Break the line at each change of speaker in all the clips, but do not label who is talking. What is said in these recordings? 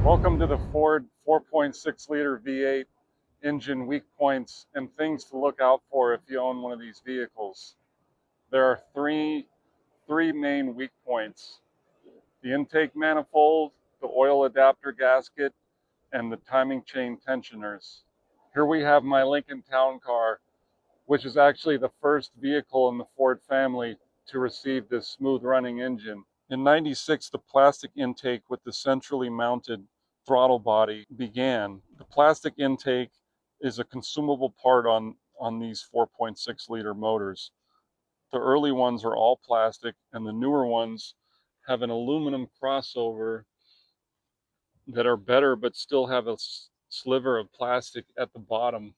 Welcome to the Ford 4.6 liter V8 engine weak points and things to look out for if you own one of these vehicles. There are three main weak points: the intake manifold, the oil adapter gasket, and the timing chain tensioners. Here we have my Lincoln Town Car, which is actually the first vehicle in the Ford family to receive this smooth running engine. In '96, the plastic intake with the centrally mounted throttle body began. The plastic intake is a consumable part on these 4.6 liter motors. The early ones are all plastic, and the newer ones have an aluminum crossover that are better but still have a sliver of plastic at the bottom.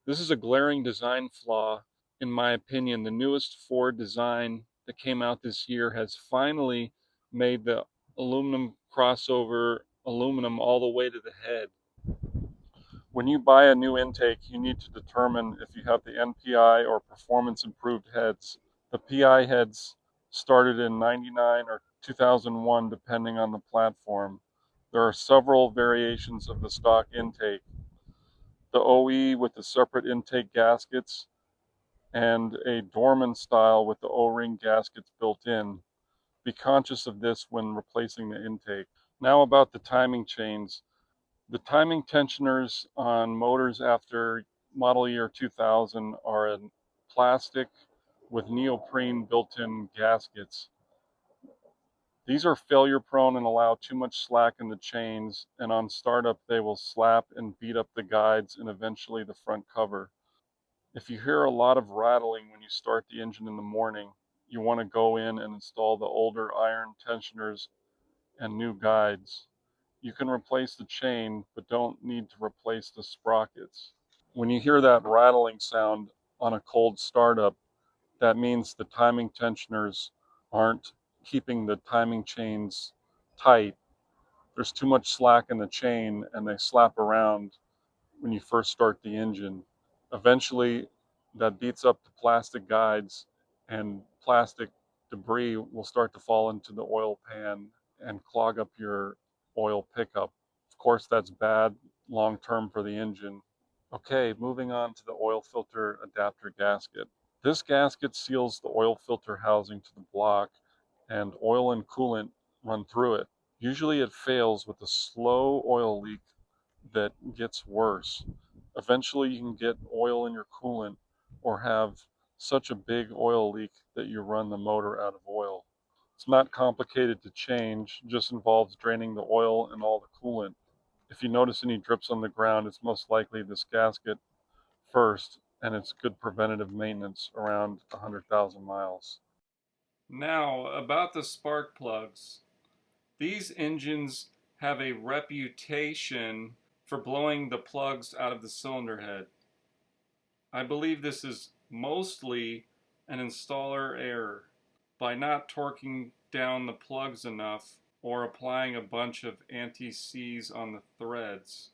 This is a glaring design flaw. In my opinion, the newest Ford design that came out this year has finally made the aluminum crossover aluminum all the way to the head. When you buy a new intake, you need to determine if you have the NPI or performance improved heads. The PI heads started in '99 or 2001 depending on the platform. There are several variations of the stock intake. The OE with the separate intake gaskets, and a Dorman style with the O-ring gaskets built in. Be conscious of this when replacing the intake. Now about the timing chains. The timing tensioners on motors after model year 2000 are in plastic with neoprene built-in gaskets. These are failure prone and allow too much slack in the chains, and on startup they will slap and beat up the guides and eventually the front cover. If you hear a lot of rattling when you start the engine in the morning, you want to go in and install the older iron tensioners and new guides. You can replace the chain, but don't need to replace the sprockets. When you hear that rattling sound on a cold startup, that means the timing tensioners aren't keeping the timing chains tight. There's too much slack in the chain and they slap around when you first start the engine. Eventually, that beats up the plastic guides and plastic debris will start to fall into the oil pan and clog up your oil pickup. Of course, that's bad long term for the engine. Okay, moving on to the oil filter adapter gasket. This gasket seals the oil filter housing to the block, and oil and coolant run through it. Usually it fails with a slow oil leak that gets worse. Eventually you can get oil in your coolant or have such a big oil leak that you run the motor out of oil. It's not complicated to change, just involves draining the oil and all the coolant. If you notice any drips on the ground, it's most likely this gasket first, and it's good preventative maintenance around 100,000 miles.
Now, about the spark plugs. These engines have a reputation for blowing the plugs out of the cylinder head. I believe this is mostly an installer error. By not torquing down the plugs enough or applying a bunch of anti-seize on the threads.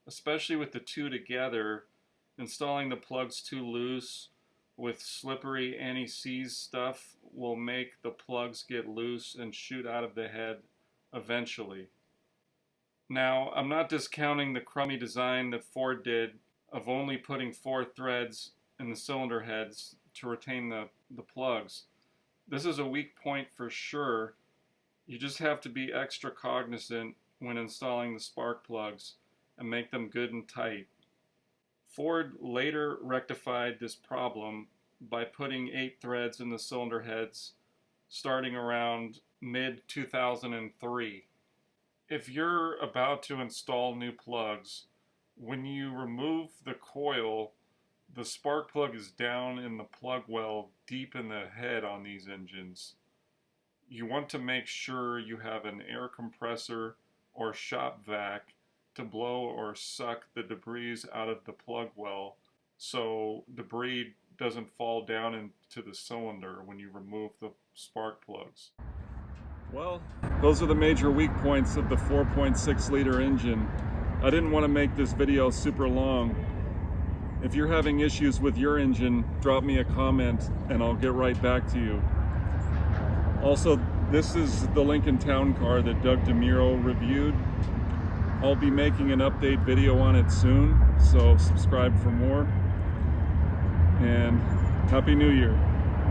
Especially with the two together, installing the plugs too loose with slippery anti-seize stuff will make the plugs get loose and shoot out of the head eventually. Now, I'm not discounting the crummy design that Ford did of only putting 4 threads in the cylinder heads to retain the plugs. This is a weak point for sure. You just have to be extra cognizant when installing the spark plugs and make them good and tight. Ford later rectified this problem by putting 8 threads in the cylinder heads starting around mid-2003. If you're about to install new plugs, when you remove the coil, the spark plug is down in the plug well deep in the head on these engines. You want to make sure you have an air compressor or shop vac to blow or suck the debris out of the plug well so debris doesn't fall down into the cylinder when you remove the spark plugs.
Well, those are the major weak points of the 4.6 liter engine. I didn't want to make this video super long. If you're having issues with your engine, drop me a comment and I'll get right back to you. Also, This is the Lincoln Town Car that Doug DeMuro reviewed. I'll be making an update video on it soon, so subscribe for more. And Happy New Year.